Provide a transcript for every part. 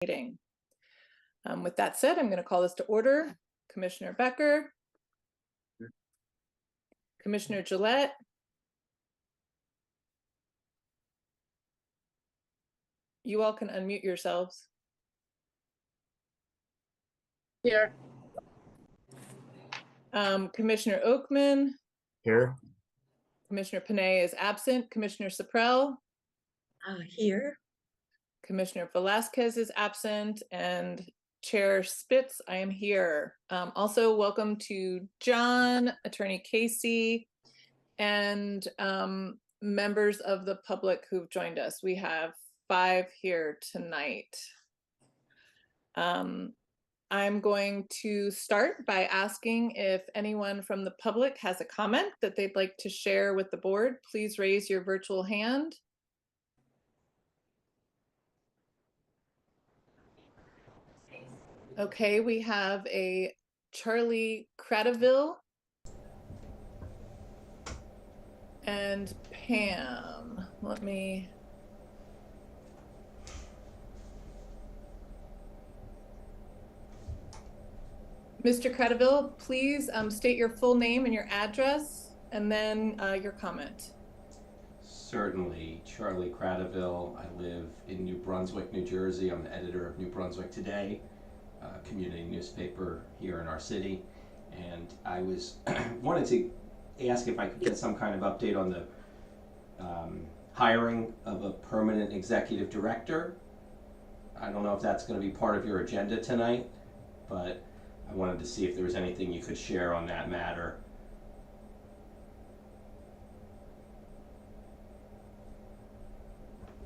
meeting. With that said, I'm going to call this to order. Commissioner Becker, Commissioner Gillette, you all can unmute yourselves. Here. Commissioner Oakman. Here. Commissioner Panay is absent. Commissioner Saprell. Here. Commissioner Velasquez is absent, and Chair Spitz, I am here. Also, welcome to John, Attorney Casey, and members of the public who've joined us. We have 5 here tonight. I'm going to start by asking if anyone from the public has a comment that they'd like to share with the board. Please raise your virtual hand. Okay, we have a Charlie Cradaville and Pam. Let me... Mr. Cradaville, please state your full name and your address, and then your comment. Certainly. Charlie Cradaville. I live in New Brunswick, New Jersey. I'm the editor of New Brunswick Today, a community newspaper here in our city. And I was wanted to ask if I could get some kind of update on the hiring of a permanent executive director. I don't know if that's going to be part of your agenda tonight, but I wanted to see if there was anything you could share on that matter.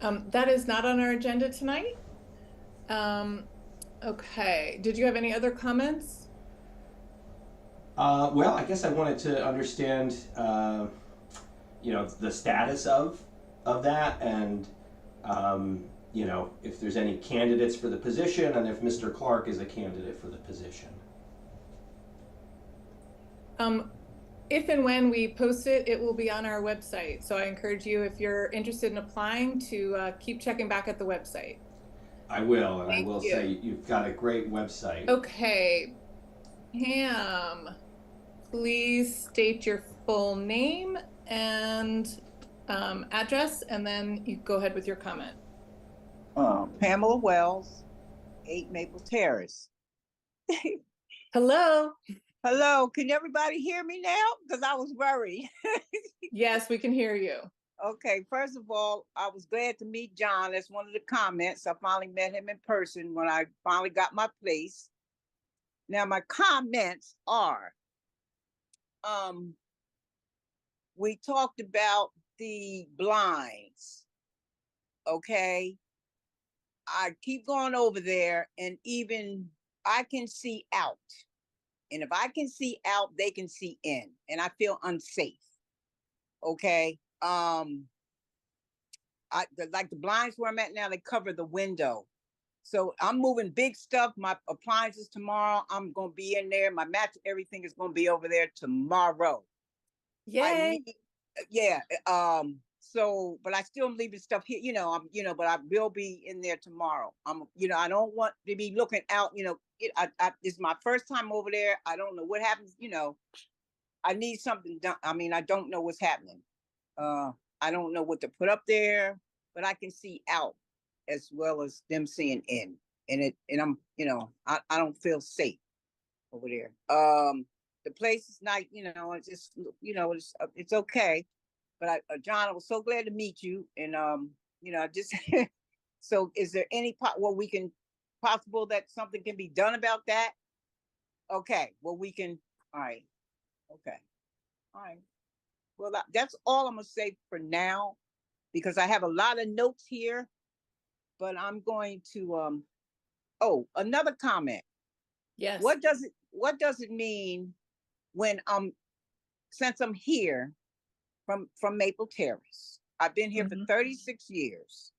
That is not on our agenda tonight. Okay, did you have any other comments? Well, I guess I wanted to understand, the status of that, and if there's any candidates for the position, and if Mr. Clark is a candidate for the position. If and when we post it, it will be on our website. So I encourage you, if you're interested in applying, to keep checking back at the website. I will, and Thank I will you. say you've got a great website. Okay, Pam, please state your full name and address, and then you go ahead with your comment. Pamela Wells, 8 Maple Terrace. Hello. Hello, can everybody hear me now? Because I was worried. Yes, we can hear you. Okay, first of all, I was glad to meet John. That's one of the comments. I finally met him in person when I finally got my place. Now, my comments are, we talked about the blinds, okay? I keep going over there, and even I can see out. And if I can see out, they can see in, and I feel unsafe. Okay. Like the blinds where I'm at now, they cover the window. So I'm moving big stuff. My appliances tomorrow, I'm gonna be in there. My match, everything is gonna be over there tomorrow. Yay. Yeah. So, but I still am leaving stuff here, but I will be in there tomorrow. I don't want to be looking out, it's my first time over there. I don't know what happens, I need something done. I mean, I don't know what's happening. I don't know what to put up there, but I can see out as well as them seeing in. And I'm, I don't feel safe over there. The place is nice, it's just, it's okay. But John, I was so glad to meet you. And, just, so is there any possible that something can be done about that? Okay, well, we can, all right. Okay, all right. Well, that's all I'm gonna say for now, because I have a lot of notes here, but I'm going to, another comment. Yes. What does it mean when, since I'm here, from Maple Terrace. I've been here for 36 years.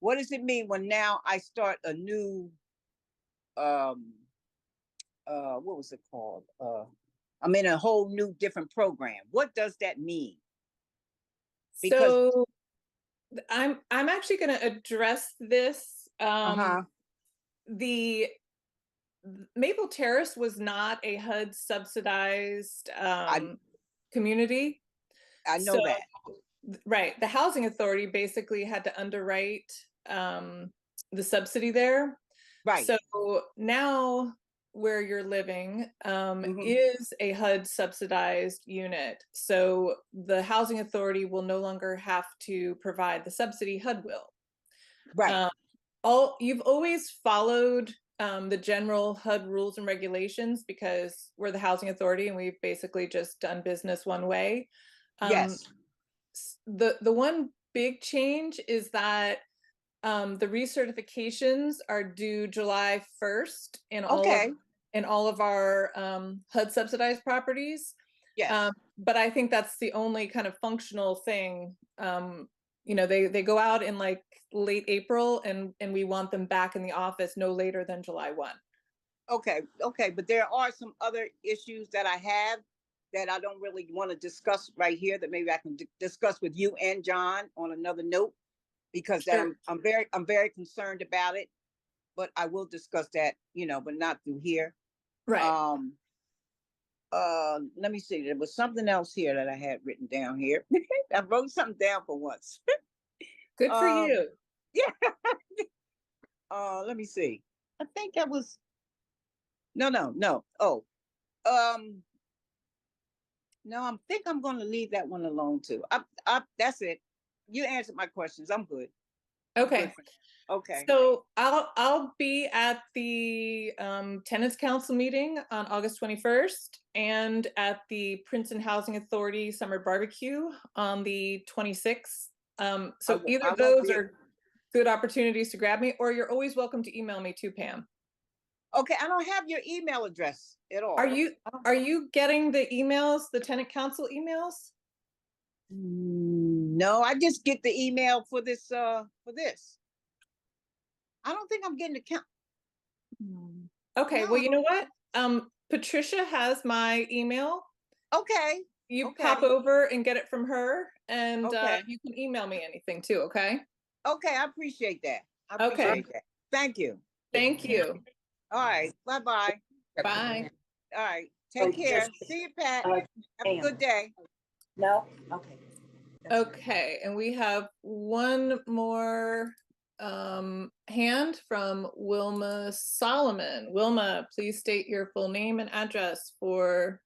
What does it mean when now I start a new, what was it called? I'm in a whole new different program. What does that mean? Because so I'm actually going to address this the Maple Terrace was not a HUD subsidized community. I know that. Right. The housing authority basically had to underwrite the subsidy there. Right. So now where you're living is a HUD subsidized unit. So the housing authority will no longer have to provide the subsidy, HUD will. Right. You've always followed the general HUD rules and regulations because we're the housing authority and we've basically just done business one way. Yes. The one big change is that the recertifications are due July 1st in all of our HUD subsidized properties. Yes. But I think that's the only kind of functional thing. You know, they go out in like late April and we want them back in the office no later than July 1. Okay. But there are some other issues that I have that I don't really want to discuss right here that maybe I can discuss with you and John on another note, because Sure. I'm very concerned about it, but I will discuss that, you know, but not through here. Right. Let me see. There was something else here that I had written down here. I wrote something down for once. Good for you. Yeah. Let me see. I think that was no. Oh, no, I think I'm going to leave that one alone too. That's it. You answered my questions. I'm good. Okay. Okay. So I'll be at the Tenants Council meeting on August 21st and at the Princeton Housing Authority Summer Barbecue on the 26th. So either of those are good opportunities to grab me, or you're always welcome to email me too, Pam. Okay, I don't have your email address at all. Are you getting the emails, the tenant council emails? No, I just get the email for this. I don't think I'm getting the count. Okay, No. well, you know what? Patricia has my email. Okay. You pop over and get it from her, and you can email me anything too, okay? Okay, I appreciate that. Okay. That. Thank you. Thank you. All right. Bye-bye. Bye. All right. Take care. See you, Pat. Have a good day. No? Okay. Okay, and we have one more hand from Wilma Solomon. Wilma, please state your full name and address for...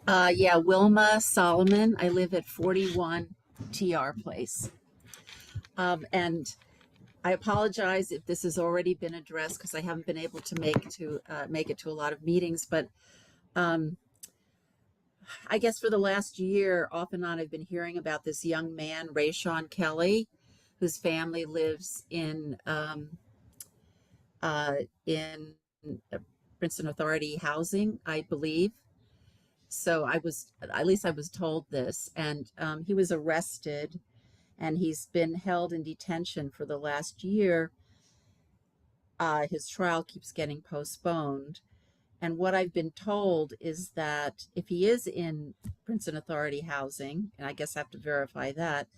Yeah, Wilma Solomon. I live at 41 TR Place. And I apologize if this has already been addressed because I haven't been able to make it to a lot of meetings. But I guess for the last year, off and on, I've been hearing about this young man, Rayshawn Kelly, whose family lives in Princeton Authority housing, I believe. So at least I was told this, and he was arrested and he's been held in detention for the last year. His trial keeps getting postponed. And what I've been told is that if he is in Princeton Authority housing, and I guess I have to verify that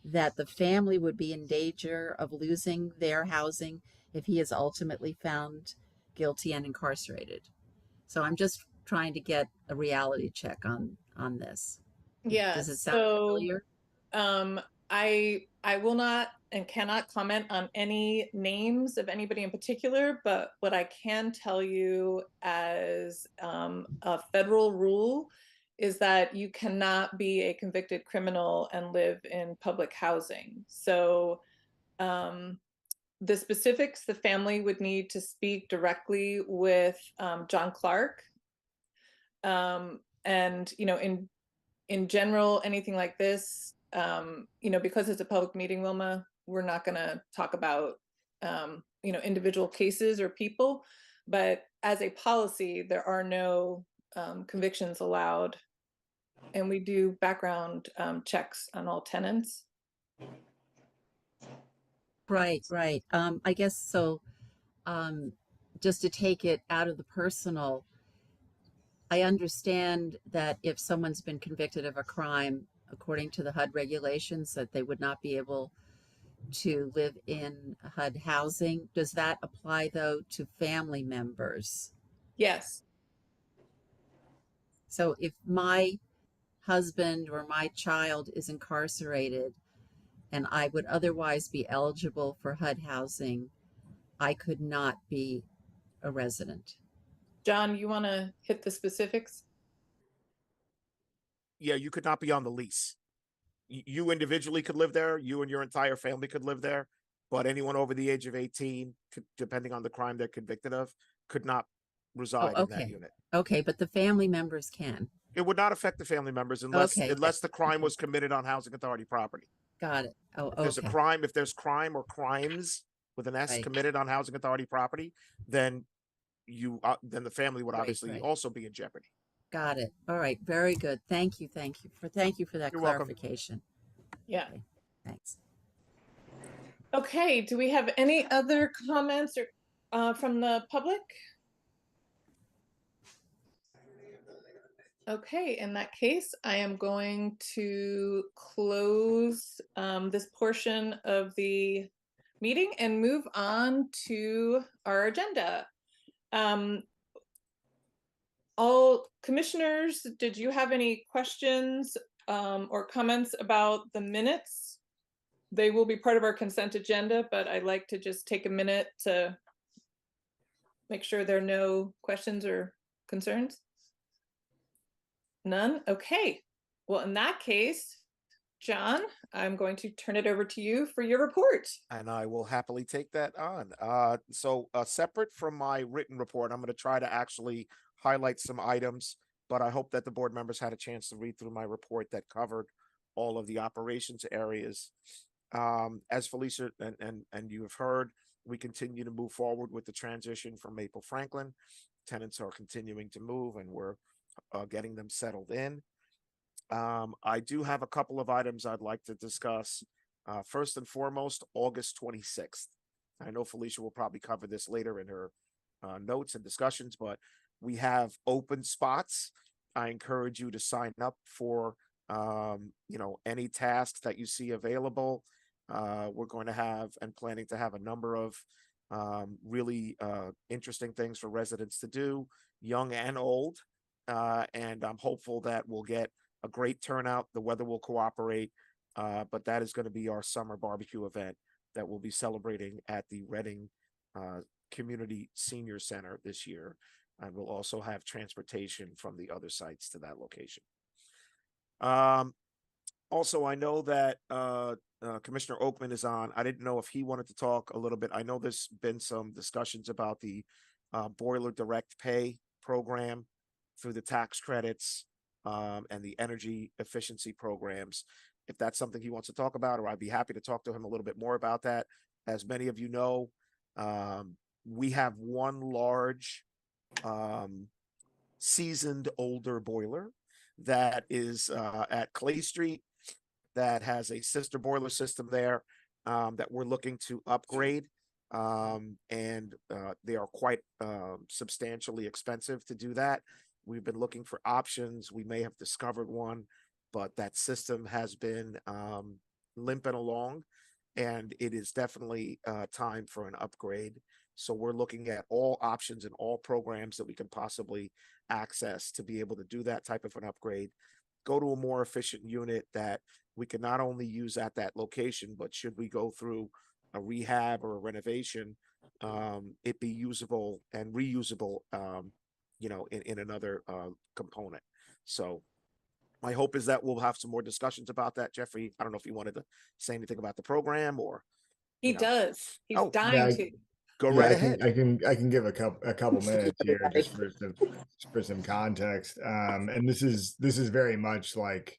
the family would be in danger of losing their housing if he is ultimately found guilty and incarcerated. So I'm just trying to get a reality check on this. Yeah. Does it sound familiar? I will not and cannot comment on any names of anybody in particular, but what I can tell you as a federal rule is that you cannot be a convicted criminal and live in public housing. So the specifics, the family would need to speak directly with John Clark. And, you know, in general, anything like this, you know, because it's a public meeting, Wilma, we're not going to talk about, you know, individual cases or people, but as a policy, there are no convictions allowed. And we do background checks on all tenants. Right. I guess so. Just to take it out of the personal, I understand that if someone's been convicted of a crime, according to the HUD regulations, that they would not be able to live in HUD housing. Does that apply though to family members? Yes. So if my husband or my child is incarcerated and I would otherwise be eligible for HUD housing, I could not be a resident. John, you want to hit the specifics? Yeah, you could not be on the lease. You individually could live there. You and your entire family could live there. But anyone over the age of 18, depending on the crime they're convicted of, could not reside in that unit. Okay, but the family members can. It would not affect the family members unless the crime was committed on housing authority property. Got it. Oh, if there's a crime, if there's crime or crimes with an S committed on housing authority property, then then the family would obviously also be in jeopardy. Got it. All right. Very good. Thank you for that clarification. Welcome. Yeah. Okay, thanks. Okay. Do we have any other comments or from the public? Okay, in that case, I am going to close this portion of the meeting and move on to our agenda. All commissioners, did you have any questions or comments about the minutes? They will be part of our consent agenda, but I'd like to just take a minute to make sure there are no questions or concerns. None? Okay. Well, in that case, John, I'm going to turn it over to you for your report. And I will happily take that on. So separate from my written report, I'm going to try to actually highlight some items, but I hope that the board members had a chance to read through my report that covered all of the operations areas. As Felicia and you have heard, we continue to move forward with the transition from Maple Franklin. Tenants are continuing to move and we're getting them settled in. I do have a couple of items I'd like to discuss. First and foremost, August 26th. I know Felicia will probably cover this later in her notes and discussions, but we have open spots. I encourage you to sign up for any tasks that you see available. We're going to have and planning to have a number of really interesting things for residents to do, young and old. And I'm hopeful that we'll get a great turnout. The weather will cooperate, but that is going to be our summer barbecue event that we'll be celebrating at the Reading Community Senior Center this year. And we'll also have transportation from the other sites to that location. Also, I know that Commissioner Oakman is on. I didn't know if he wanted to talk a little bit. I know there's been some discussions about the boiler direct pay program through the tax credits and the energy efficiency programs. If that's something he wants to talk about, or I'd be happy to talk to him a little bit more about that. As many of you know, we have one large seasoned older boiler that is at Clay Street that has a sister boiler system there that we're looking to upgrade. And they are quite substantially expensive to do that. We've been looking for options. We may have discovered one, but that system has been limping along, and it is definitely time for an upgrade. So we're looking at all options and all programs that we can possibly access to be able to do that type of an upgrade, go to a more efficient unit that we can not only use at that location, but should we go through a rehab or a renovation, it be usable and reusable, in another component. So my hope is that we'll have some more discussions about that. Jeffrey, I don't know if you wanted to say anything about the program or. He does. He's dying to. Go right ahead. I can give a couple minutes here just for some context. And this is very much like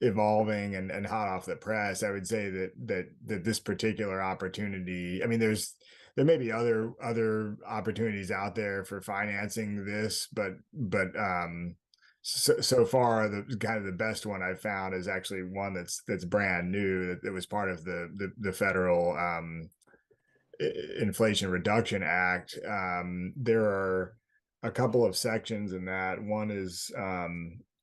evolving and hot off the press. I would say that this particular opportunity, I mean, there may be other opportunities out there for financing this, but so far the kind of the best one I've found is actually one that's brand new, that was part of the federal Inflation Reduction Act. There are a couple of sections in that. One is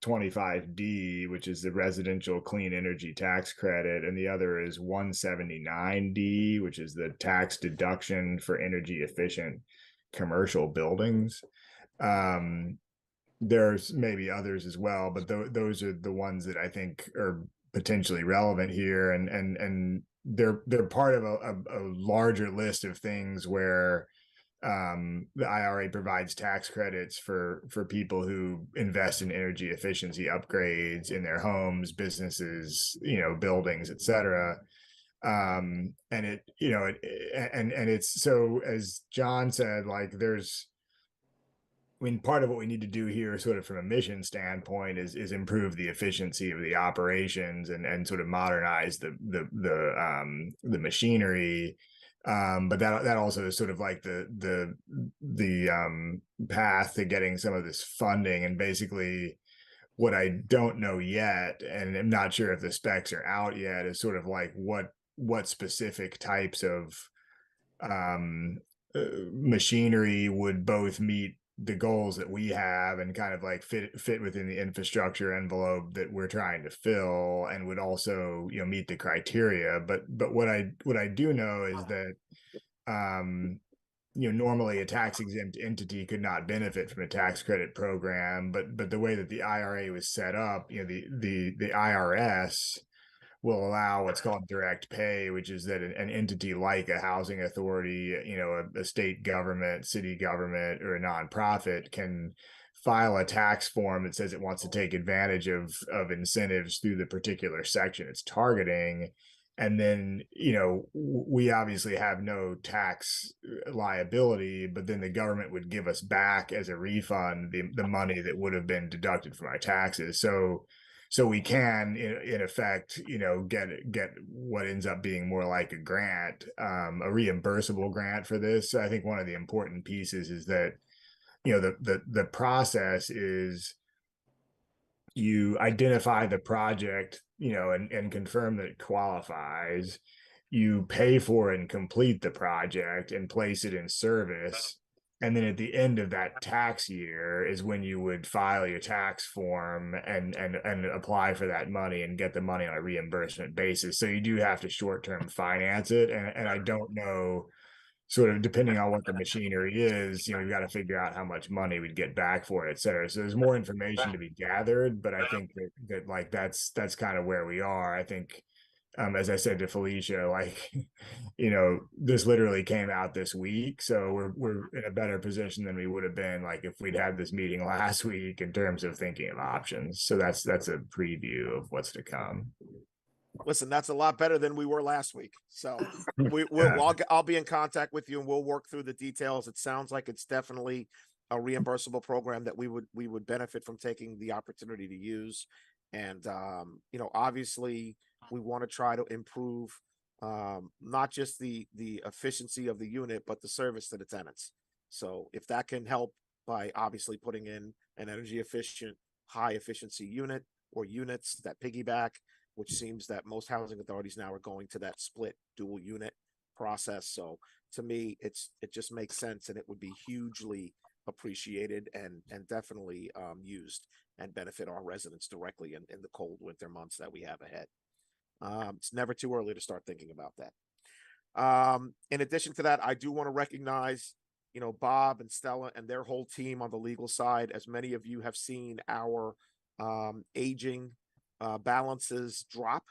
25D, which is the residential clean energy tax credit, and the other is 179D, which is the tax deduction for energy efficient commercial buildings. There's maybe others as well, but those are the ones that I think are potentially relevant here, and they're part of a larger list of things where the IRA provides tax credits for people who invest in energy efficiency upgrades in their homes, businesses, buildings, etc. And it's so, as John said, like part of what we need to do here, sort of from a mission standpoint, is improve the efficiency of the operations and sort of modernize the machinery. But that also is sort of like the path to getting some of this funding. And basically, what I don't know yet, and I'm not sure if the specs are out yet, is sort of like what specific types of machinery would both meet the goals that we have and kind of like fit within the infrastructure envelope that we're trying to fill, and would also meet the criteria. But what I do know is that normally a tax exempt entity could not benefit from a tax credit program, but the way that the IRA was set up, the IRS will allow what's called direct pay, which is that an entity like a housing authority, a state government, city government, or a nonprofit can file a tax form that says it wants to take advantage of incentives through the particular section it's targeting. And then, we obviously have no tax liability, but then the government would give us back as a refund the money that would have been deducted from our taxes. So we can, in effect, get what ends up being more like a grant, a reimbursable grant for this. So I think one of the important pieces is that, the process is you identify the project, and confirm that it qualifies. You pay for and complete the project and place it in service. And then at the end of that tax year is when you would file your tax form and apply for that money and get the money on a reimbursement basis. So you do have to short-term finance it. And I don't know, sort of depending on what the machinery is, we've got to figure out how much money we'd get back for it, et cetera. So there's more information to be gathered, but I think that like that's kind of where we are. I think, as I said to Felicia, like, this literally came out this week, so we're in a better position than we would have been like if we'd had this meeting last week in terms of thinking of options. So that's a preview of what's to come. Listen, that's a lot better than we were last week. So I'll be in contact with you and we'll work through the details. It sounds like it's definitely a reimbursable program that we would benefit from taking the opportunity to use. And obviously we want to try to improve not just the efficiency of the unit, but the service to the tenants. So if that can help by obviously putting in an energy efficient, high efficiency unit or units that piggyback, which seems that most housing authorities now are going to that split dual unit process. So to me, it just makes sense, and it would be hugely appreciated and definitely used and benefit our residents directly in the cold winter months that we have ahead. It's never too early to start thinking about that. In addition to that, I do want to recognize, Bob and Stella and their whole team on the legal side. As many of you have seen, our aging balances drop.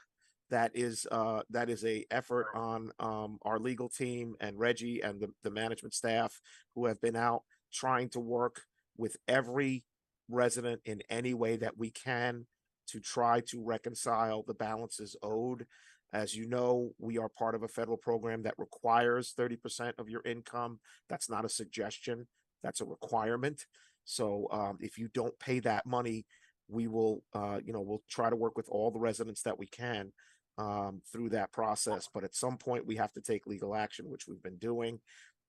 That is a effort on our legal team and Reggie and the management staff who have been out trying to work with every resident in any way that we can to try to reconcile the balances owed. As you know, we are part of a federal program that requires 30% of your income. That's not a suggestion, that's a requirement. So if you don't pay that money, we will, we'll try to work with all the residents that we can through that process. But at some point, we have to take legal action, which we've been doing.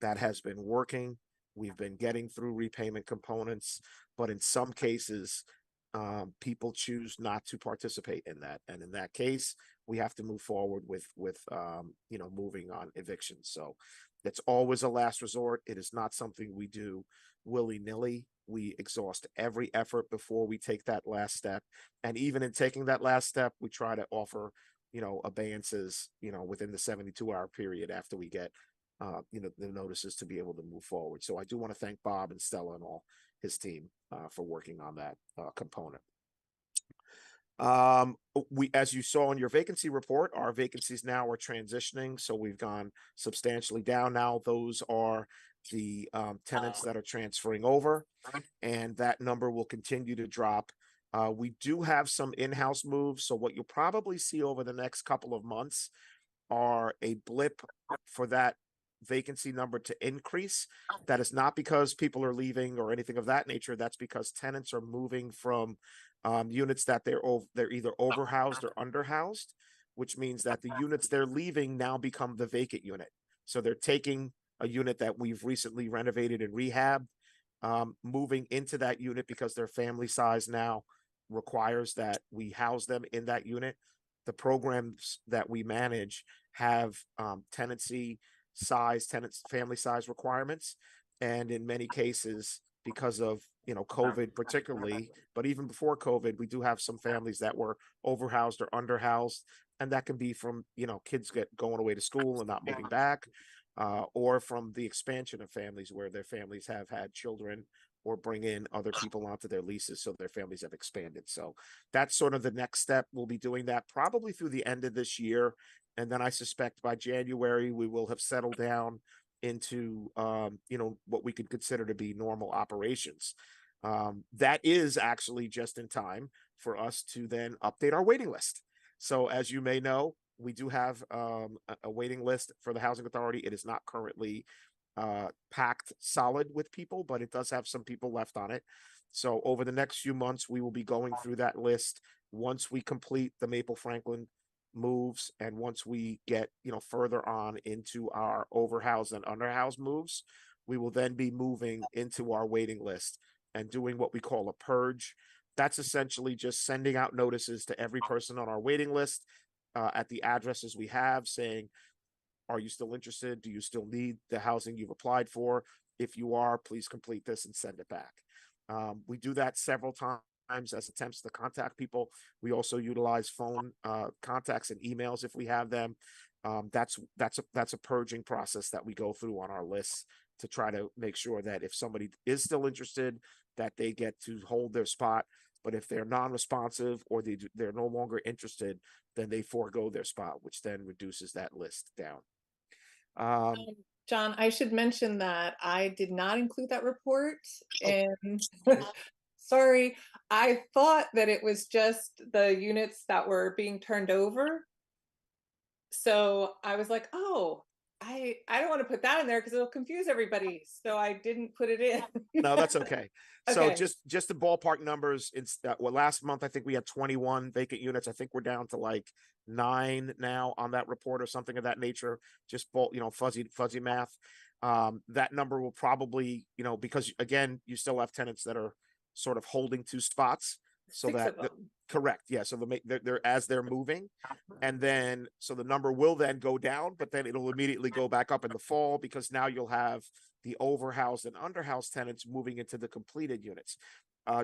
That has been working. We've been getting through repayment components, but in some cases, people choose not to participate in that. And in that case, we have to move forward with moving on evictions. So it's always a last resort. It is not something we do willy-nilly. we exhaust every effort before we take that last step. And even in taking that last step, we try to offer, abeyances, within the 72-hour period after we get, the notices to be able to move forward. So I do want to thank Bob and Stella and all his team for working on that component. As you saw in your vacancy report, our vacancies now are transitioning. So we've gone substantially down now. Those are the tenants that are transferring over, and that number will continue to drop. We do have some in-house moves. So what you'll probably see over the next couple of months are a blip for that vacancy number to increase. That is not because people are leaving or anything of that nature. That's because tenants are moving from units that they're either overhoused or underhoused, which means that the units they're leaving now become the vacant unit. So they're taking a unit that we've recently renovated and rehabbed, moving into that unit because their family size now requires that we house them in that unit. The programs that we manage have tenancy size, family size requirements. And in many cases, because of COVID particularly, but even before COVID, we do have some families that were overhoused or underhoused. And that can be from, kids going away to school and not moving back, or from the expansion of families where their families have had children or bring in other people onto their leases, so their families have expanded. So that's sort of the next step. We'll be doing that probably through the end of this year. And then I suspect by January, we will have settled down into, what we could consider to be normal operations. That is actually just in time for us to then update our waiting list. So as you may know, we do have a waiting list for the Housing Authority. It is not currently packed solid with people, but it does have some people left on it. So over the next few months, we will be going through that list. Once we complete the Maple Franklin moves, and once we get further on into our overhoused and underhoused moves, we will then be moving into our waiting list and doing what we call a purge. That's essentially just sending out notices to every person on our waiting list at the addresses we have, saying, are you still interested? Do you still need the housing you've applied for? If you are, please complete this and send it back. We do that several times as attempts to contact people. We also utilize phone contacts and emails if we have them. That's a purging process that we go through on our lists to try to make sure that if somebody is still interested, that they get to hold their spot. But if they're non-responsive or they're no longer interested, then they forego their spot, which then reduces that list down. John, I should mention that I did not include that report, and sorry, I thought that it was just the units that were being turned over. So I was like, oh, I don't want to put that in there because it'll confuse everybody. So I didn't put it in. No, that's okay. So Okay. just the ballpark numbers. It's last month I think we had 21 vacant units. I think we're down to like 9 now on that report or something of that nature. Just fuzzy math. That number will probably, because again, you still have tenants that are sort of holding 2 spots. So 6 that of them. correct, yeah. So they're as they're moving, and then so the number will then go down, but then it'll immediately go back up in the fall because now you'll have the overhoused and underhoused tenants moving into the completed units.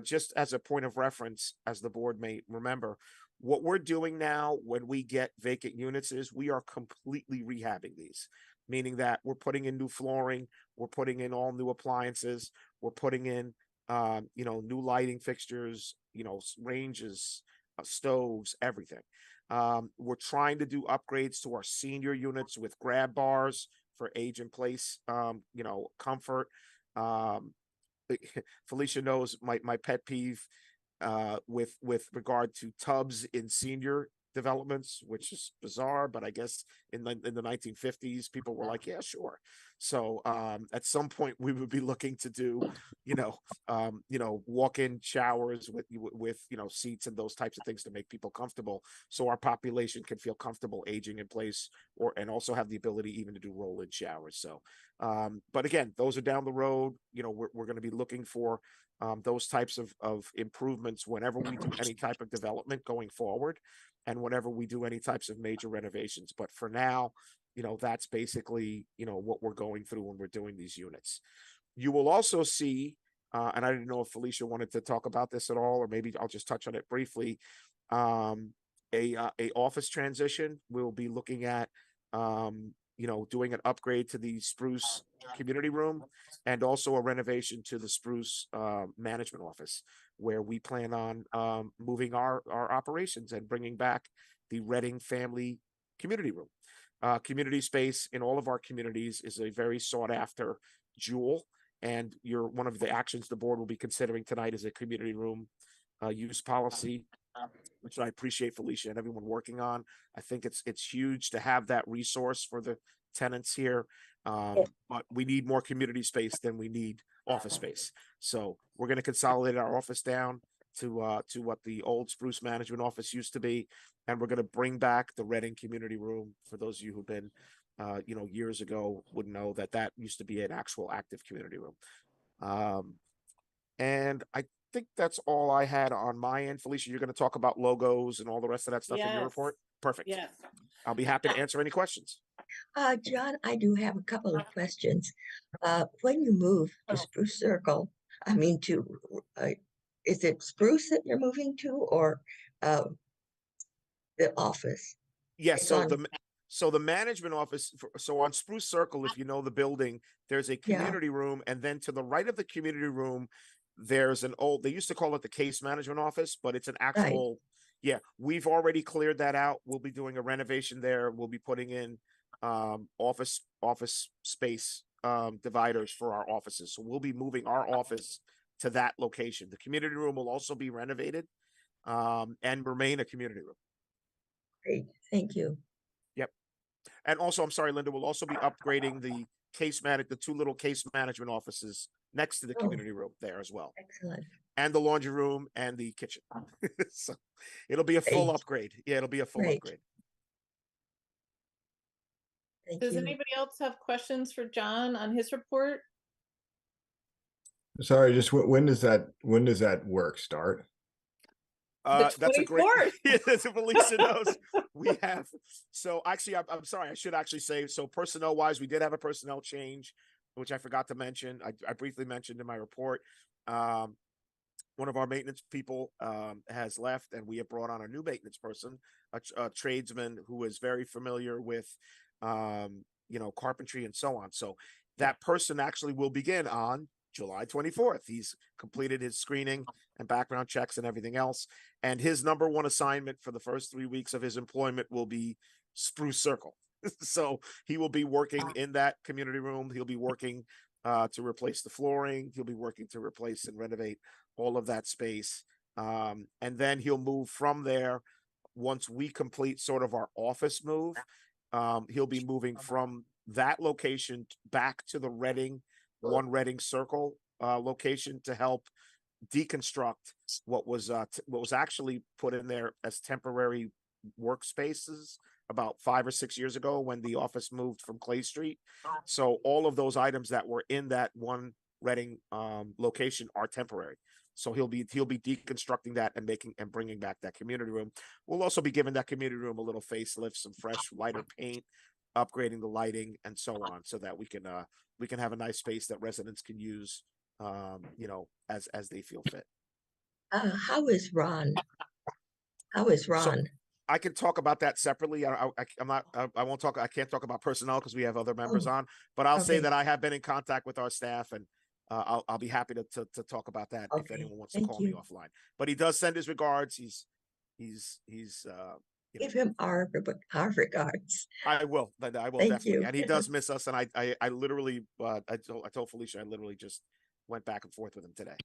Just as a point of reference, as the board may remember, what we're doing now when we get vacant units is we are completely rehabbing these, meaning that we're putting in new flooring, we're putting in all new appliances, we're putting in new lighting fixtures, ranges, stoves, everything. We're trying to do upgrades to our senior units with grab bars for age in place, comfort. Felicia knows my pet peeve with regard to tubs in senior developments, which is bizarre, but I guess in the 1950s, people were like, yeah, sure. So at some point we would be looking to do, walk-in showers with seats and those types of things to make people comfortable, so our population can feel comfortable aging in place, and also have the ability even to do roll-in showers. So, but again, those are down the road. We're going to be looking for those types of improvements whenever we do any type of development going forward, and whenever we do any types of major renovations. But for now, that's basically, what we're going through when we're doing these units. You will also see and I didn't know if Felicia wanted to talk about this at all, or maybe I'll just touch on it briefly. A office transition. We'll be looking at, doing an upgrade to the Spruce community room, and also a renovation to the Spruce management office, where we plan on moving our operations and bringing back the Reading family community room. Community space in all of our communities is a very sought after jewel, and one of the actions the board will be considering tonight is a community room use policy, which I appreciate Felicia and everyone working on. I think it's huge to have that resource for the tenants here. But we need more community space than we need office space. So we're going to consolidate our office down to what the old Spruce management office used to be. And we're going to bring back the Reading community room. For those of you who've been, years ago, would know that used to be an actual active community room. And I think that's all I had on my end. Felicia, you're going to talk about logos and all the rest of that stuff in your report? Perfect. Yes. I'll be happy to answer any questions. John, I do have a couple of questions. When you move to Spruce Circle, is it Spruce that you're moving to, or the office? Yes. So the management office, so on Spruce Circle, if you know the building, there's a community room, and then to the right of the community room, there's they used to call it the case management office, but it's an actual, we've already cleared that out. We'll be doing a renovation there. We'll be putting in office space dividers for our offices. So we'll be moving our office to that location. The community room will also be renovated and remain a community room. Great, thank you. Yep. And also, I'm sorry, Linda, we'll also be upgrading the the two little case management offices next to the community room there as well. Excellent. And the laundry room and the kitchen. So it'll be a full upgrade. Yeah, it'll be a full upgrade. Does anybody else have questions for John on his report? Sorry, just when does that work start? That's a great. As Felicia knows, we have. So actually, I'm sorry. I should actually say. So personnel wise, we did have a personnel change, which I forgot to mention. I briefly mentioned in my report. One of our maintenance people has left, and we have brought on a new maintenance person, a tradesman who is very familiar with, carpentry and so on. So that person actually will begin on July 24th. He's completed his screening and background checks and everything else. And his number one assignment for the first 3 weeks of his employment will be Spruce Circle. So he will be working in that community room. He'll be working to replace the flooring. He'll be working to replace and renovate all of that space. And then he'll move from there. Once we complete sort of our office move, he'll be moving from that location back to the Reading Circle location to help deconstruct what was actually put in there as temporary workspaces about 5 or 6 years ago when the office moved from Clay Street. So all of those items that were in that one Reading location are temporary. So he'll be deconstructing that and bringing back that community room. We'll also be giving that community room a little facelift, some fresh lighter paint, upgrading the lighting and so on, so that we can have a nice space that residents can use, as they feel fit. How is Ron? So I can talk about that separately. I can't talk about personnel because we have other members on, but I'll say that I have been in contact with our staff, and I'll be happy to talk about that if anyone wants to call me offline. But he does send his regards. He's give him our regards. I will definitely. And he does miss us. And I literally, I told Felicia, I literally just went back and forth with him today.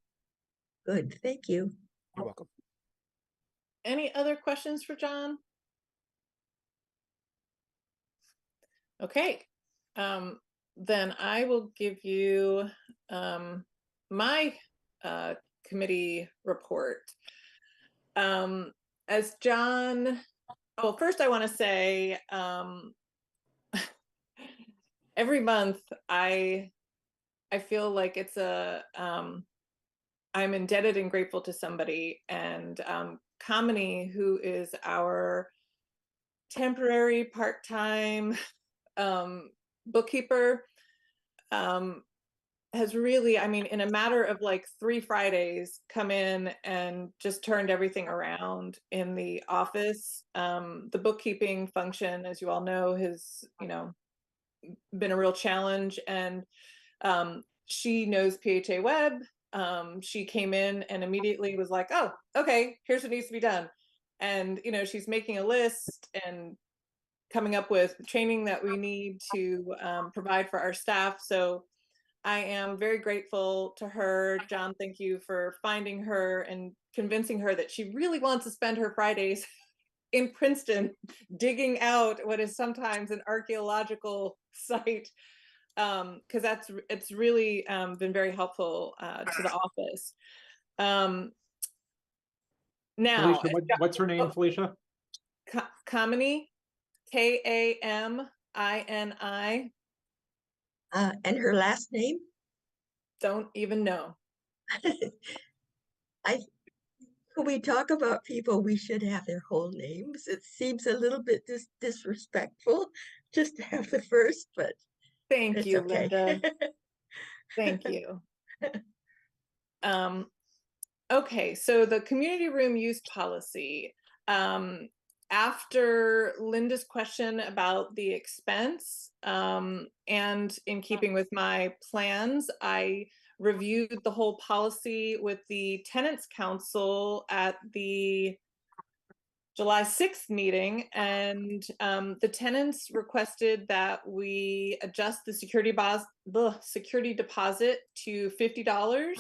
Good. Thank you. You're welcome. Any other questions for John? Okay. Then I will give you my committee report. As John, first I want to say every month I feel like it's I'm indebted and grateful to somebody, and Kamini, who is our temporary part-time bookkeeper, has really, I mean, in a matter of like 3 Fridays, come in and just turned everything around in the office. The bookkeeping function, as you all know, has, you know, been a real challenge, and she knows PHA Web. She came in and immediately was like, oh, okay, here's what needs to be done. And, you know, she's making a list and coming up with training that we need to provide for our staff. So I am very grateful to her. John, thank you for finding her and convincing her that she really wants to spend her Fridays in Princeton digging out what is sometimes an archaeological site, because it's really been very helpful to the office. Now, Felicia, what's her name, oh, Felicia? Kamini, Kamini. And her last name? Don't even know. When we talk about people, we should have their whole names. It seems a little bit disrespectful just to have the first, but Thank it's you, okay. Linda. Thank you. Okay, so the community room use policy. After Linda's question about the expense, and in keeping with my plans, I reviewed the whole policy with the Tenants Council at the July 6th meeting, and the tenants requested that we adjust the security deposit to $50.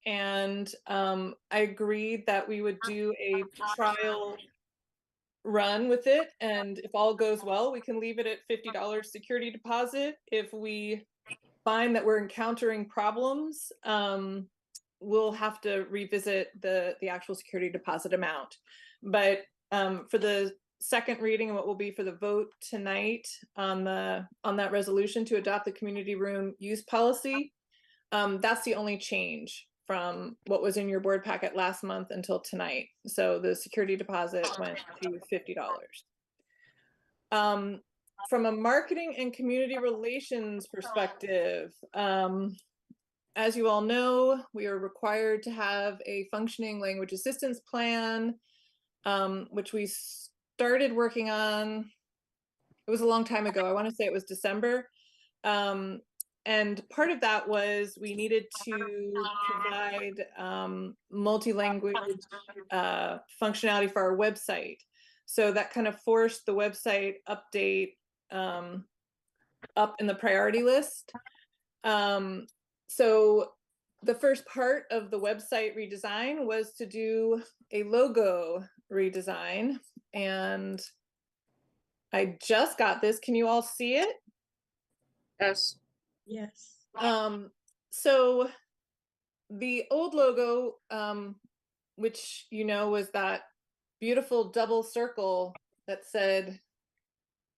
And I agreed that we would do a trial run with it, and if all goes well, we can leave it at $50 security deposit. If we find that we're encountering problems, we'll have to revisit the actual security deposit amount. But for the second reading, and what will be for the vote tonight on that resolution to adopt the community room use policy, that's the only change from what was in your board packet last month until tonight. So the security deposit went to $50. From a marketing and community relations perspective, as you all know, we are required to have a functioning language assistance plan, which we started working on. It was a long time ago. I want to say it was December. And part of that was we needed to provide multi-language functionality for our website. So that kind of forced the website update up in the priority list. So the first part of the website redesign was to do a logo redesign, and I just got this. Can you all see it? Yes. Yes. So the old logo, which you know was that beautiful double circle that said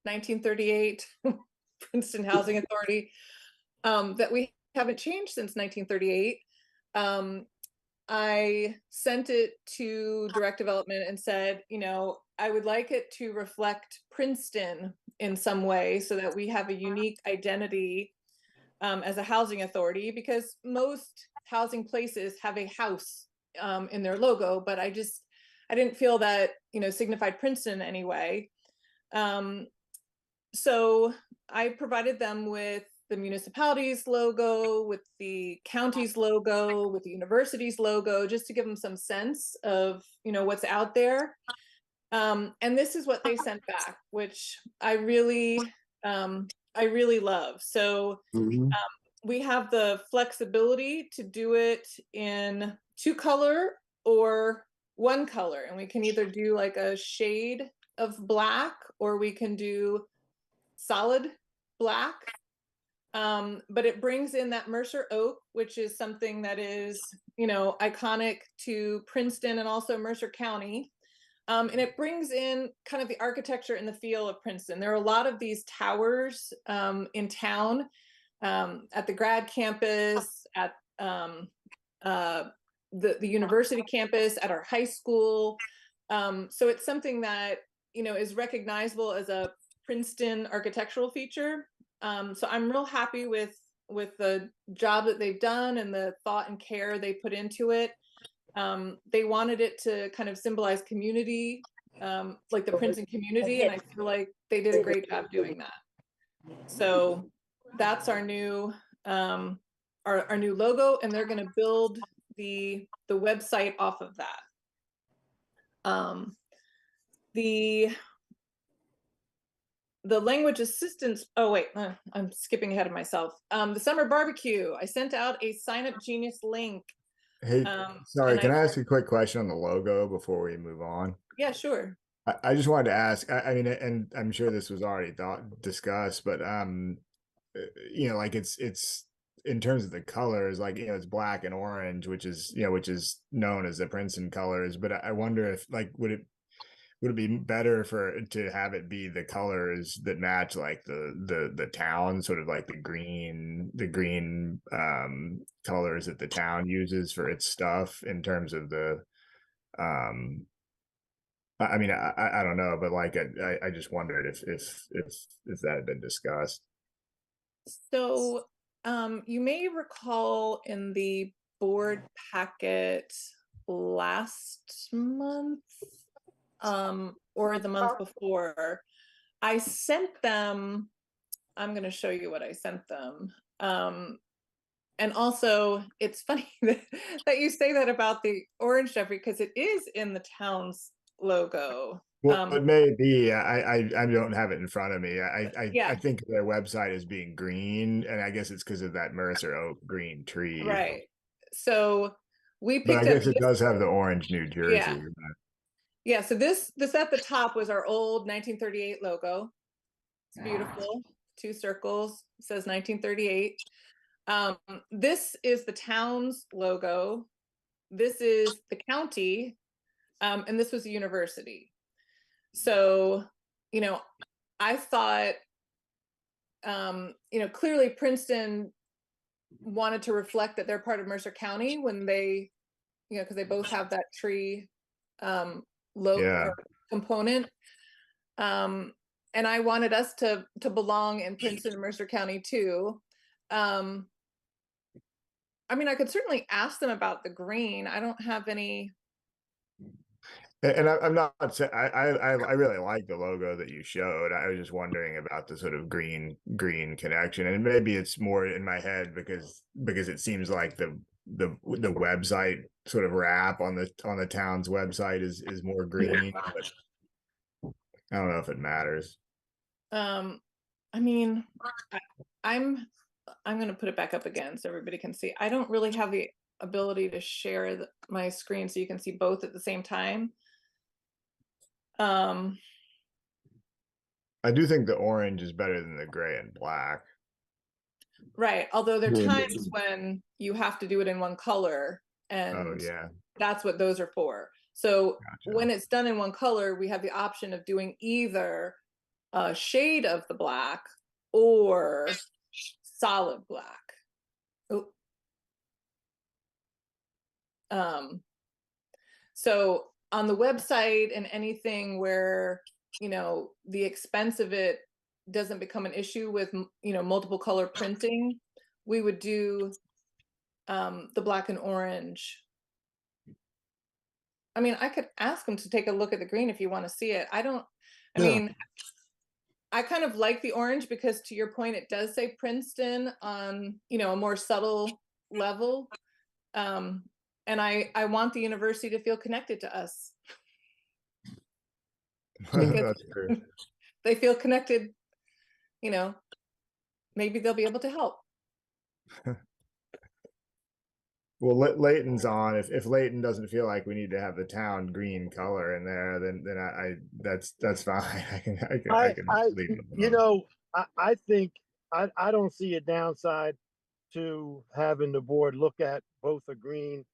1938 Princeton Housing Authority, that we haven't changed since 1938. I sent it to direct development and said, you know, I would like it to reflect Princeton in some way so that we have a unique identity as a housing authority, because most housing places have a house in their logo, but I didn't feel that, you know, signified Princeton in any way. So I provided them with the municipality's logo, with the county's logo, with the university's logo, just to give them some sense of, you know, what's out there. And this is what they sent back, which I really love. So we have the flexibility to do it in 2-color or 1 color, and we can either do like a shade of black, or we can do solid black. But it brings in that Mercer oak, which is something that is, you know, iconic to Princeton and also Mercer County. And it brings in kind of the architecture and the feel of Princeton. There are a lot of these towers in town, at the grad campus, at the university campus, at our high school. So it's something that, you know, is recognizable as a Princeton architectural feature. So I'm real happy with with the job that they've done and the thought and care they put into it. They wanted it to kind of symbolize community, like the Princeton community, and I feel like they did a great job doing that. So that's our new our new logo, and they're going to build the website off of that. The language assistance, oh wait, I'm skipping ahead of myself. The summer barbecue, I sent out a Sign Up Genius link. Hey, sorry, can I ask a quick question on the logo before we move on? Yeah, sure. I just wanted to ask, I mean, and I'm sure this was already discussed, but you know, like it's in terms of the colors, like, you know, it's black and orange, which is, you know, which is known as the Princeton colors. But I wonder if, like, would it be better to have it be the colors that match like the town, sort of like the green colors that the town uses for its stuff in terms of the I mean, I don't know, but like I just wondered if that had been discussed. So you may recall in the board packet last month or the month before, I sent them, I'm going to show you what I sent them. And also, it's funny that you say that about the orange, Jeffrey, because it is in the town's logo. Well, it may be. I don't have it in front of me. Yeah. I think their website is being green, and I guess it's because of that Mercer oak green tree. Right. So we picked But I up guess it does have the orange New Jersey. Yeah. Yeah. So this at the top was our old 1938 logo. It's beautiful. 2 circles. It says 1938. This is the town's logo. This is the county, and this was the university. So, you know, I thought, you know, clearly Princeton wanted to reflect that they're part of Mercer County when they, you know, because they both have that tree logo component. And I wanted us to belong in Princeton and Mercer County too. I mean, I could certainly ask them about the green. I don't have any. And I'm not saying I really like the logo that you showed. I was just wondering about the sort of green connection, and maybe it's more in my head because it seems like the website sort of wrap on the town's website is more green. But I don't know if it matters. I mean, I'm going to put it back up again so everybody can see. I don't really have the ability to share my screen so you can see both at the same time. I do think the orange is better than the gray and black. Right. Although there are times when you have to do it in one color, and that's what those are for. So when it's done in one color, we have the option of doing either a shade of the black or solid black. So on the website and anything where, you know, the expense of it doesn't become an issue with, you know, multiple color printing, we would do the black and orange. I mean, I could ask them to take a look at the green if you want to see it. I mean, I kind of like the orange because, to your point, it does say Princeton on, you know, a more subtle level. And I want the university to feel connected to us. Because they feel connected, you know, maybe they'll be able to help. Well, Leighton's on. If Leighton doesn't feel like we need to have the town green color in there, then that's fine. I can leave it alone. You know, I think I don't see a downside to having the board look at both a green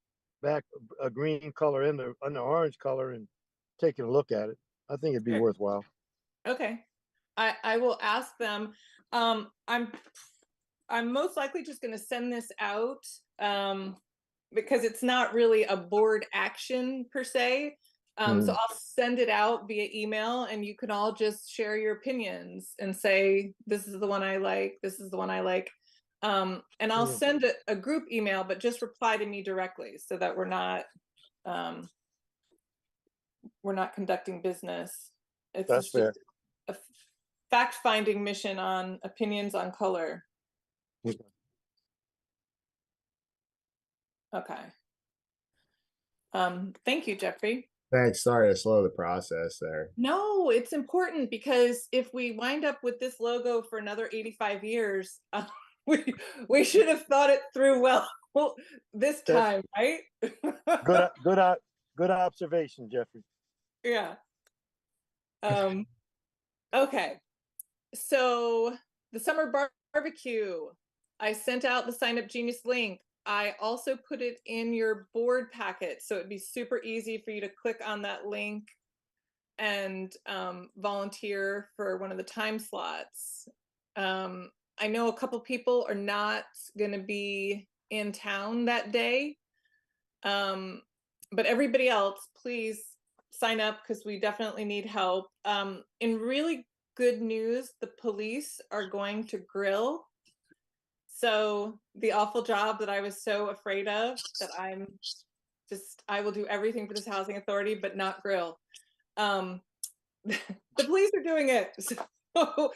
color and the orange color and taking a look at it. I think it'd be worthwhile. Okay, I will ask them. I'm most likely just going to send this out because it's not really a board action per se. So I'll send it out via email, and you can all just share your opinions and say, this is the one I like, this is the one I like. And I'll Mhm. send a group email, but just reply to me directly so that we're not conducting business. It's That's just fair. a fact-finding mission on opinions on color. Okay. Okay. Thank you, Jeffrey. Thanks. Sorry to slow the process there. No, it's important because if we wind up with this logo for another 85 years, we we should have thought it through well this That's time, right? good observation, Jeffrey. Yeah. Um, okay. So the summer barbecue, I sent out the Sign Up Genius link. I also put it in your board packet, so it'd be super easy for you to click on that link and volunteer for one of the time slots. I know a couple people are not going to be in town that day, but everybody else, please sign up because we definitely need help. In really good news, the police are going to grill. So the awful job that I was so afraid of, that I will do everything for this housing authority, but not grill. The police are doing it. So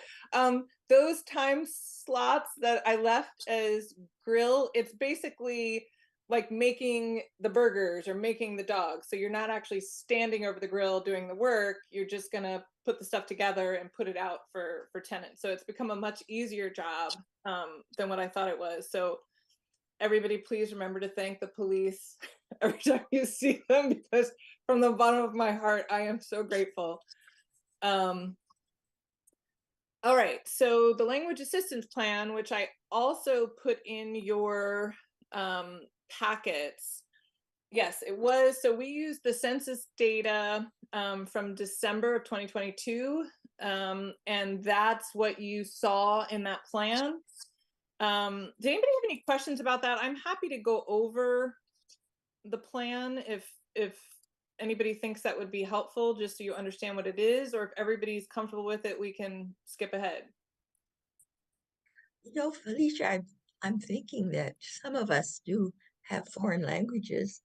those time slots that I left as grill, it's basically like making the burgers or making the dogs. So you're not actually standing over the grill doing the work. You're just gonna put the stuff together and put it out for tenants. So it's become a much easier job than what I thought it was. So everybody, please remember to thank the police every time you see them, because from the bottom of my heart, I am so grateful. All right, so the language assistance plan, which I also put in your packets. Yes, it was. So we used the census data from December of 2022, and that's what you saw in that plan. Did anybody have any questions about that? I'm happy to go over the plan if anybody thinks that would be helpful, just so you understand what it is, or if everybody's comfortable with it, we can skip ahead. Felicia, I'm thinking that some of us do have foreign languages.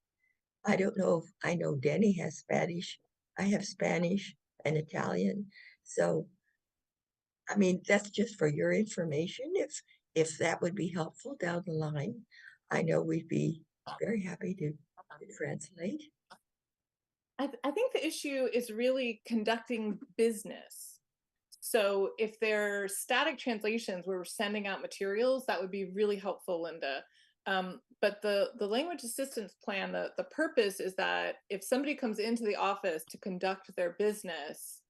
I don't know if I know Denny has Spanish. I have Spanish and Italian. So, I mean, that's just for your information. If that would be helpful down the line, I know we'd be very happy to translate. I think the issue is really conducting business. So if they're static translations where we're sending out materials, that would be really helpful, Linda. But the language assistance plan, the purpose is that if somebody comes into the office to conduct their business,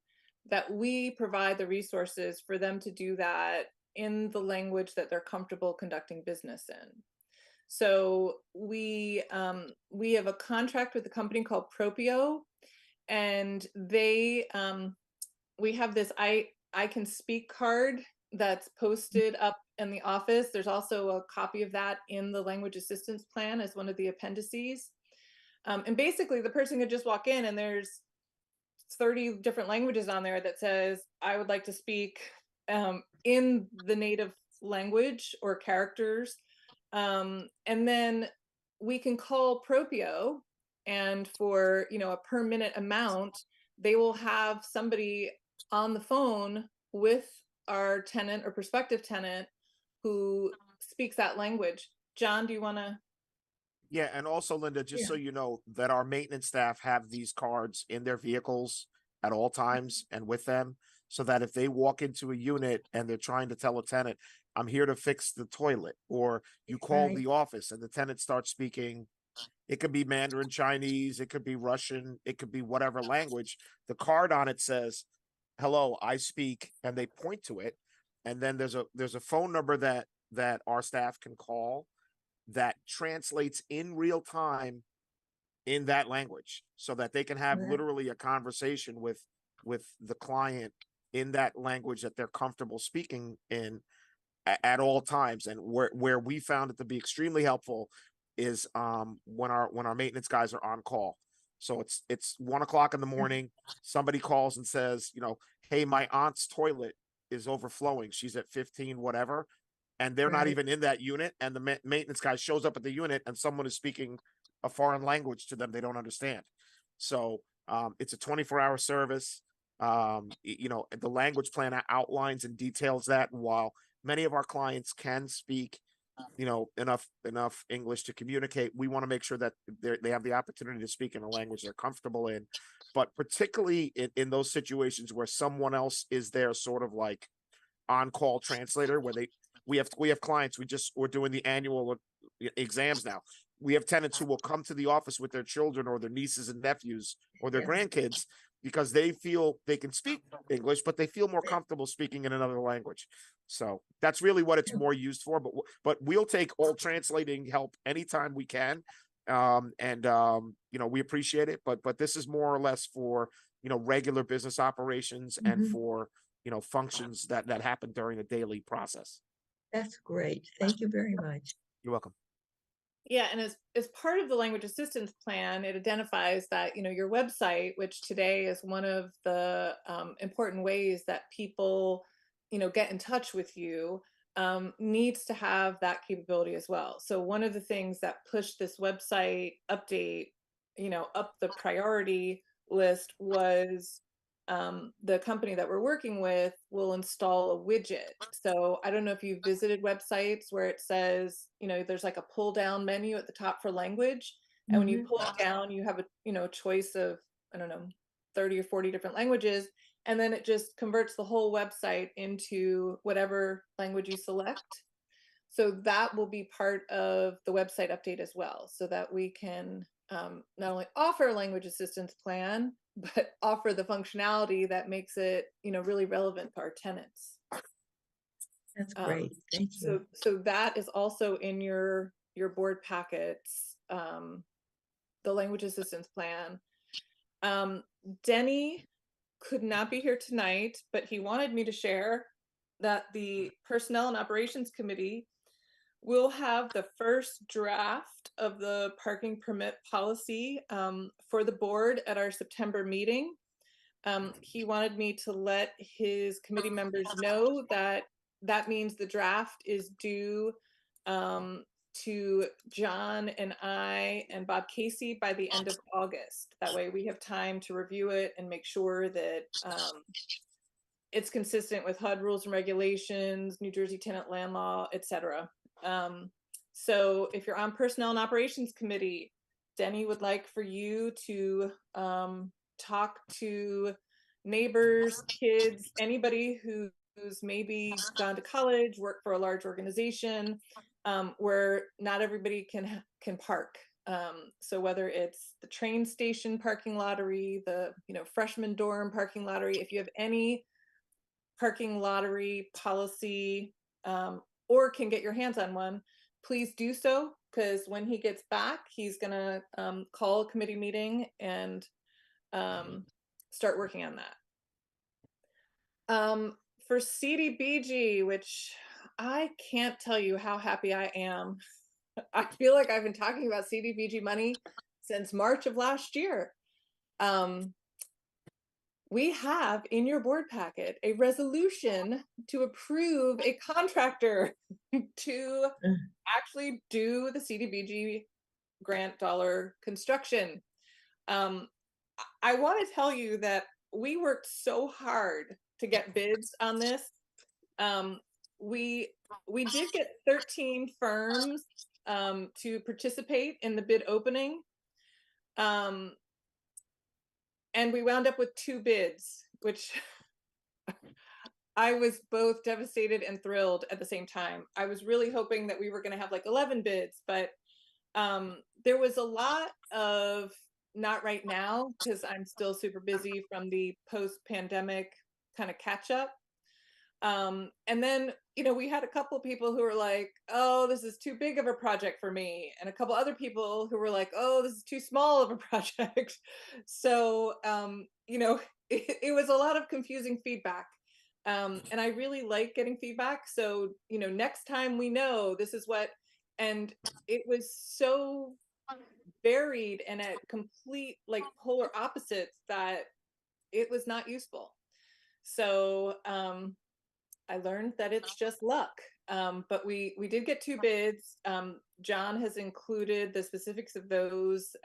that we provide the resources for them to do that in the language that they're comfortable conducting business in. So we have a contract with a company called Propio, and we have this I can speak card that's posted up in the office. There's also a copy of that in the language assistance plan as one of the appendices. And basically the person could just walk in and there's 30 different languages on there that says, I would like to speak in the native language or characters. And then we can call Propio, and for a per minute amount, they will have somebody on the phone with our tenant or prospective tenant who speaks that language. John, do you want to? Yeah, and also Linda, just so Yeah. you know, that our maintenance staff have these cards in their vehicles at all times and with them, so that if they walk into a unit and they're trying to tell a tenant, I'm here to fix the toilet, or you call Right. the office and the tenant starts speaking, it could be Mandarin Chinese, it could be Russian, it could be whatever language. The card on it says, "Hello, I speak," and they point to it, and then there's a phone number that our staff can call that translates in real time in that language, so that they can have Right. literally a conversation with the client in that language that they're comfortable speaking in at all times. And where we found it to be extremely helpful is when our maintenance guys are on call. So it's 1 o'clock in the morning, somebody calls and says, hey, my aunt's toilet is overflowing, she's at 15 whatever. and they're not Right. even in that unit, and the maintenance guy shows up at the unit and someone is speaking a foreign language to them they don't understand. So it's a 24-hour service. The language plan outlines and details that. And while many of our clients can speak enough English to communicate, we want to make sure that they have the opportunity to speak in a language they're comfortable in. But particularly in those situations where someone else is there, sort of like on-call translator, where we have clients, we're doing the annual exams now. We have tenants who will come to the office with their children or their nieces and nephews or their Yeah. grandkids because they feel they can speak English, but they feel more comfortable speaking in another language. So that's really what it's more used for. But we'll take all translating help anytime we can. We appreciate it. But this is more or less for, regular business operations and Mhm. for, functions that happen during the daily process. That's great. Thank you very much. You're welcome. Yeah, and as part of the language assistance plan, it identifies that your website, which today is one of the important ways that people get in touch with you, needs to have that capability as well. So one of the things that pushed this website update up the priority list was the company that we're working with will install a widget. So I don't know if you've visited websites where it says, there's like a pull down menu at the top for language. And when you Mhm. pull it down, you have a choice of, I don't know, 30 or 40 different languages. And then it just converts the whole website into whatever language you select. So that will be part of the website update as well, so that we can not only offer a language assistance plan, but offer the functionality that makes it, really relevant for our tenants. That's great. Thank you. So that is also in your board packets, the language assistance plan. Denny could not be here tonight, but he wanted me to share that the Personnel and Operations Committee will have the first draft of the parking permit policy for the board at our September meeting. He wanted me to let his committee members know that that means the draft is due to John and I and Bob Casey by the end of August. That way we have time to review it and make sure that it's consistent with HUD rules and regulations, New Jersey tenant land law, etc. So if you're on Personnel and Operations Committee, Denny would like for you to talk to neighbors, kids, anybody who's maybe gone to college, worked for a large organization, where not everybody can park. So whether it's the train station parking lottery, the freshman dorm parking lottery, if you have any parking lottery policy, or can get your hands on one, please do so, because when he gets back, he's gonna call a committee meeting and start working on that. For CDBG, which I can't tell you how happy I am. I feel like I've been talking about CDBG money since March of last year. We have in your board packet a resolution to approve a contractor to actually do the CDBG grant dollar construction. I want to tell you that we worked so hard to get bids on this. We did get 13 firms to participate in the bid opening. And we wound up with 2 bids, which I was both devastated and thrilled at the same time. I was really hoping that we were going to have like 11 bids, but there was a lot of not right now, because I'm still super busy from the post-pandemic kind of catch up. And then, we had a couple of people who were like, oh, this is too big of a project for me. And a couple other people who were like, oh, this is too small of a project. So, it was a lot of confusing feedback. And I really like getting feedback. So, next time we know this is what, and it was so varied and at complete like polar opposites that it was not useful. So, I learned that it's just luck. but we did get 2 bids. John has included the specifics of those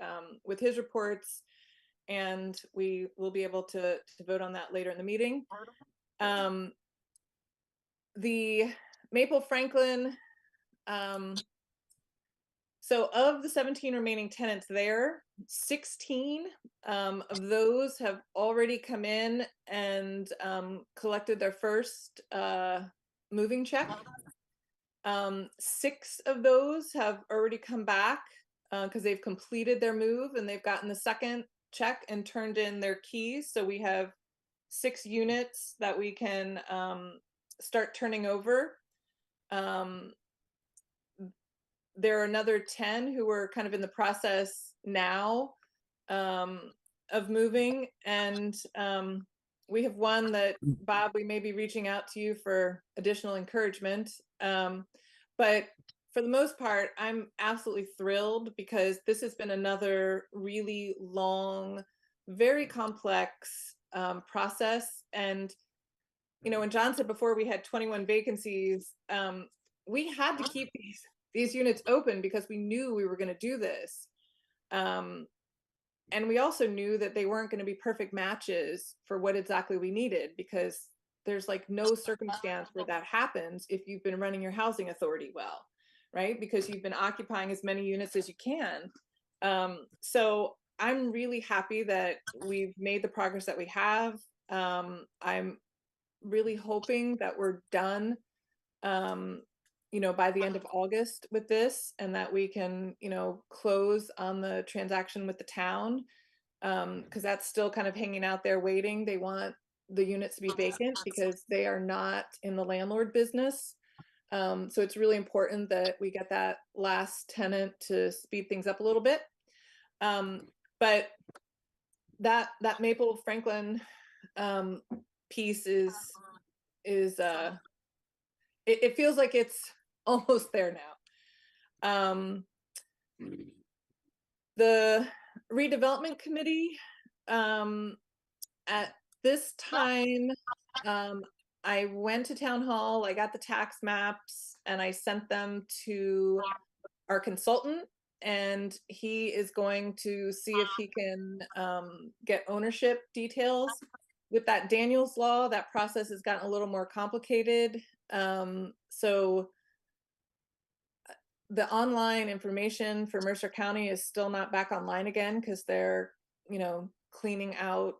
with his reports, and we will be able to vote on that later in the meeting. The Maple Franklin, so of the 17 remaining tenants there, 16 of those have already come in and collected their first moving check. 6 of those have already come back because they've completed their move and they've gotten the second check and turned in their keys. So we have 6 units that we can start turning over. There are another 10 who are kind of in the process now of moving. And we have one that, Bob, we may be reaching out to you for additional encouragement. But for the most part, I'm absolutely thrilled because this has been another really long, very complex process. And, you know, when John said before we had 21 vacancies, we had to keep these units open because we knew we were going to do this. And we also knew that they weren't going to be perfect matches for what exactly we needed, because there's like no circumstance where that happens if you've been running your housing authority well, right? Because you've been occupying as many units as you can. So I'm really happy that we've made the progress that we have. I'm really hoping that we're done, you know, by the end of August with this, and that we can, you know, close on the transaction with the town, because that's still kind of hanging out there waiting. They want the units to be vacant because they are not in the landlord business. So it's really important that we get that last tenant to speed things up a little bit. But that Maple Franklin piece is it feels like it's almost there now. The redevelopment committee, at this time, I went to town hall, I got the tax maps, and I sent them to our consultant, and he is going to see if he can get ownership details. With that Daniels law, that process has gotten a little more complicated. So the online information for Mercer County is still not back online again because they're, you know, cleaning out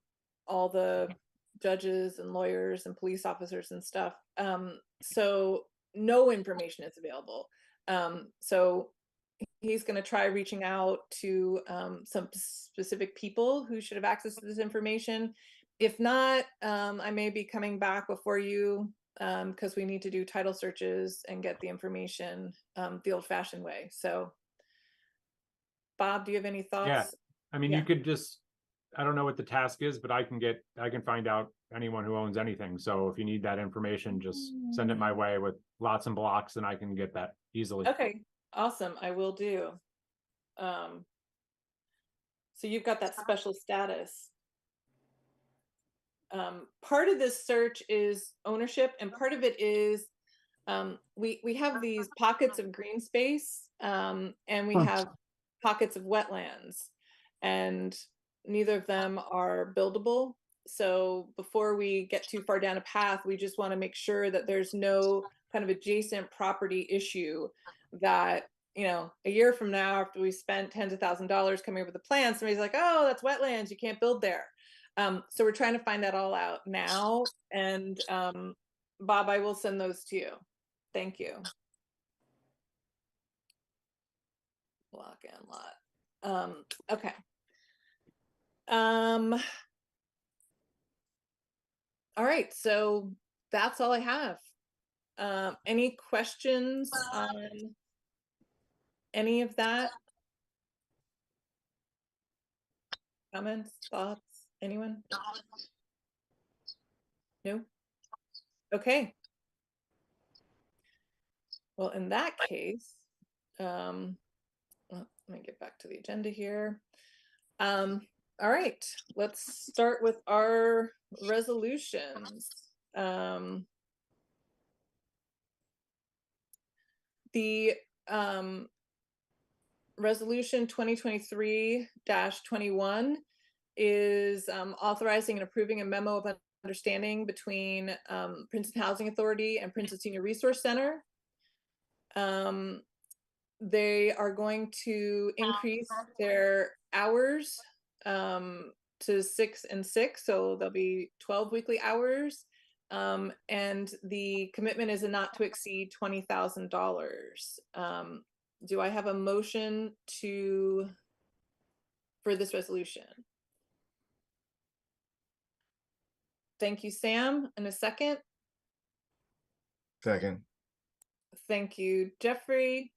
all the judges and lawyers and police officers and stuff. So no information is available. So he's going to try reaching out to some specific people who should have access to this information. If not, I may be coming back before you because we need to do title searches and get the information the old-fashioned way. So, Bob, do you have any thoughts? Yeah, I mean, Yeah. you could just, I don't know what the task is, but I can find out anyone who owns anything. So if you need that information, just send it my way with lots and blocks and I can get that easily. Okay, awesome. I will do. So you've got that special status. Part of this search is ownership, and part of it is we have these pockets of green space, and we have pockets of wetlands, and neither of them are buildable. So before we get too far down a path, we just want to make sure that there's no kind of adjacent property issue that, you know, a year from now, after we spent tens of thousands of dollars coming up with a plan, somebody's like, oh, that's wetlands, you can't build there. So we're trying to find that all out now. And Bob, I will send those to you. Thank you. Block and lot. Okay. All right, so that's all I have. Any questions on any of that? Comments, thoughts, anyone? No? Okay. Well, in that case, well, let me get back to the agenda here. All right, let's start with our resolutions. The resolution 2023-21 is authorizing and approving a memo of understanding between Princeton Housing Authority and Princeton Senior Resource Center. They are going to increase their hours to 6 and 6, so there'll be 12 weekly hours. And the commitment is a not to exceed $20,000. Do I have a motion for this resolution? Thank you, Sam. And a second? Second. Thank you, Jeffrey.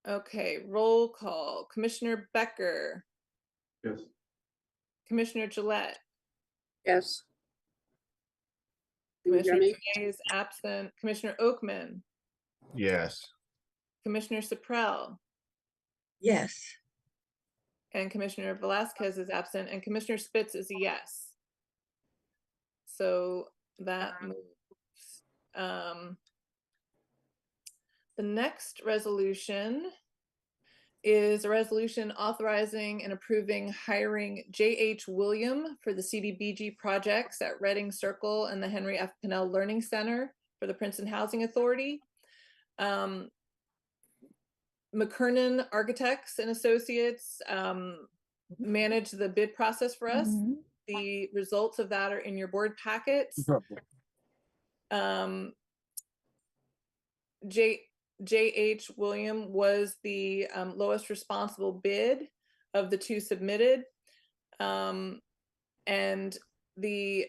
Okay, roll call. Commissioner Becker. Yes. Commissioner Gillette. Yes. Can you hear Commissioner me? Panay is absent. Commissioner Oakman. Yes. Commissioner Saprell. Yes. And Commissioner Velasquez is absent. And Commissioner Spitz is a yes. So that moves. The next resolution is a resolution authorizing and approving hiring J.H. William for the CDBG projects at Reading Circle and the Henry F. Pennell Learning Center for the Princeton Housing Authority. McKernan Architects and Associates manage the bid process for us. The results of that are in your board packets. J.H. William was the lowest responsible bid of the two submitted. And the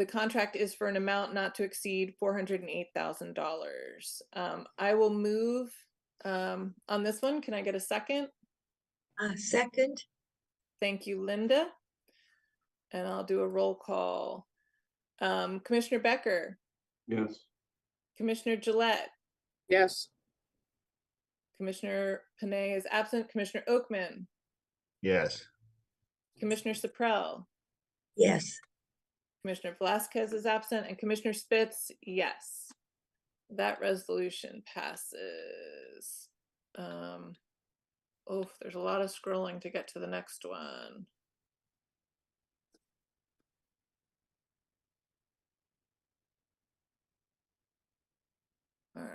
contract is for an amount not to exceed $408,000. I will move on this one. Can I get a second? Second. Thank you, Linda. And I'll do a roll call. Commissioner Becker. Yes. Commissioner Gillette. Yes. Commissioner Panay is absent. Commissioner Oakman. Yes. Commissioner Saprell. Yes. Commissioner Velasquez is absent. And Commissioner Spitz, yes. That resolution passes. Oh, there's a lot of scrolling to get to the next one. All right.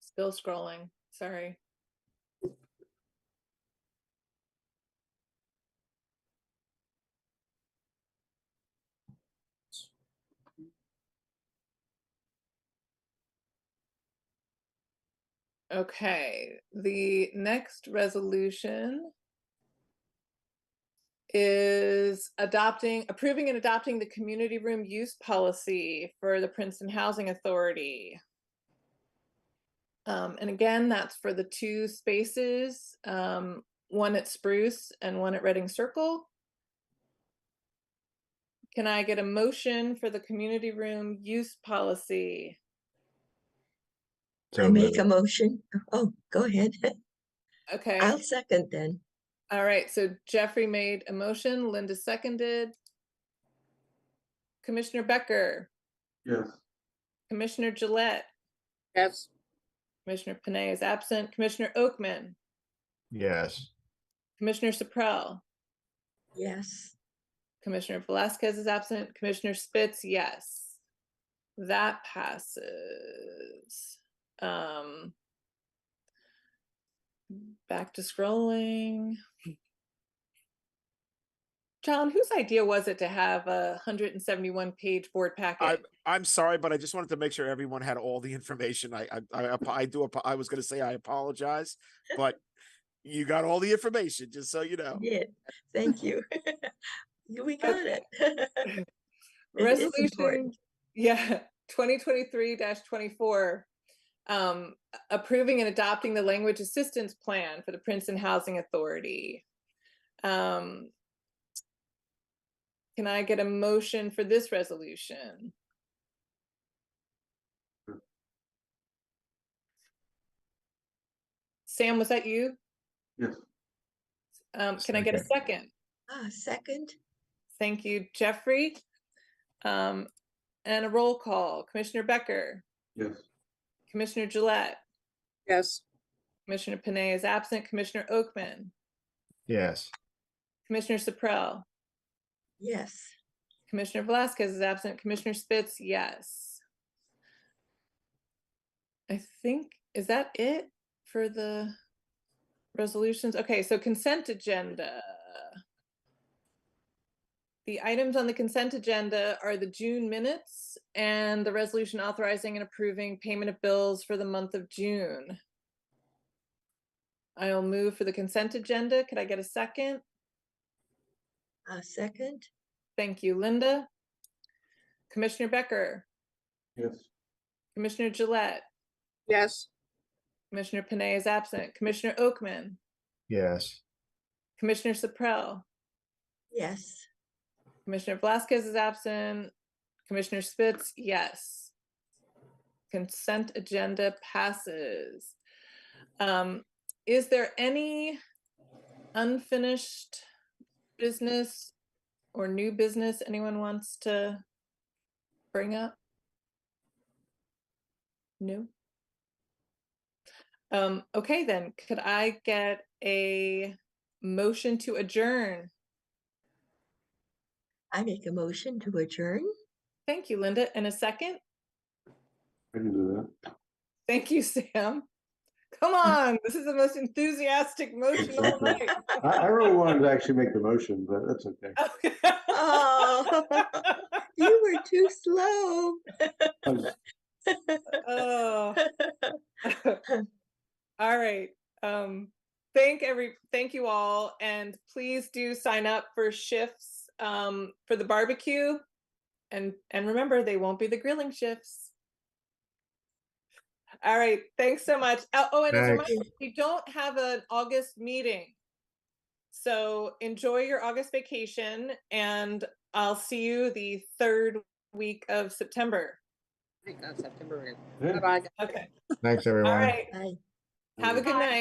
Still scrolling, sorry. Okay, the next resolution is approving and adopting the community room use policy for the Princeton Housing Authority. And again, that's for the two spaces, one at Spruce and one at Reading Circle. Can I get a motion for the community room use policy? I make a motion. Oh, go ahead. Okay. I'll second then. All right, so Jeffrey made a motion, Linda seconded. Commissioner Becker. Yes. Commissioner Gillette. Yes. Commissioner Panay is absent. Commissioner Oakman. Yes. Commissioner Saprell. Yes. Commissioner Velasquez is absent. Commissioner Spitz, yes. That passes. Back to scrolling. John, whose idea was it to have a 171-page board packet? I'm sorry, but I just wanted to make sure everyone had all the information. I was going to say I apologize, but you got all the information, just so you know. Yeah, thank you. We got it. Resolution, yeah, 2023-24, approving and adopting the language assistance plan for the Princeton Housing Authority. Can I get a motion for this resolution? Sam, was that you? Yes. Can I get a second? Second. Thank you, Jeffrey. And a roll call. Commissioner Becker, Yes. Commissioner Gillette, yes, Commissioner Panay is absent, Commissioner Oakman, Yes. Commissioner Saprell, Yes. Commissioner Velasquez is absent, Commissioner Spitz, yes. I think, is that it for the resolutions? Okay, so consent agenda. The items on the consent agenda are the June minutes and the resolution authorizing and approving payment of bills for the month of June. I'll move for the consent agenda. Could I get a second? Second. Thank you, Linda. Commissioner Becker, Yes. Commissioner Gillette, yes, Commissioner Panay is absent, Commissioner Oakman, Yes. Commissioner Saprell, Yes. Commissioner Velasquez is absent, Commissioner Spitz, yes. Consent agenda passes. Is there any unfinished business or new business anyone wants to bring up? No? Okay then, could I get a motion to adjourn? I make a motion to adjourn. Thank you, Linda. And a second? I can do that. Thank you, Sam. Come on, this is the most enthusiastic motion all night. I really wanted to actually make the motion, but that's okay. Oh, you were too slow. I was- Oh. All right. Thank you all, and please do sign up for shifts for the barbecue, and remember, they won't be the grilling shifts. All right, thanks so much. Oh, and as a Thanks. reminder, we don't have an August meeting, so enjoy your August vacation, and I'll see you the third week of September. I think on September. Yeah. Bye-bye. Okay. Thanks, All everyone. right. Bye. Have a good night.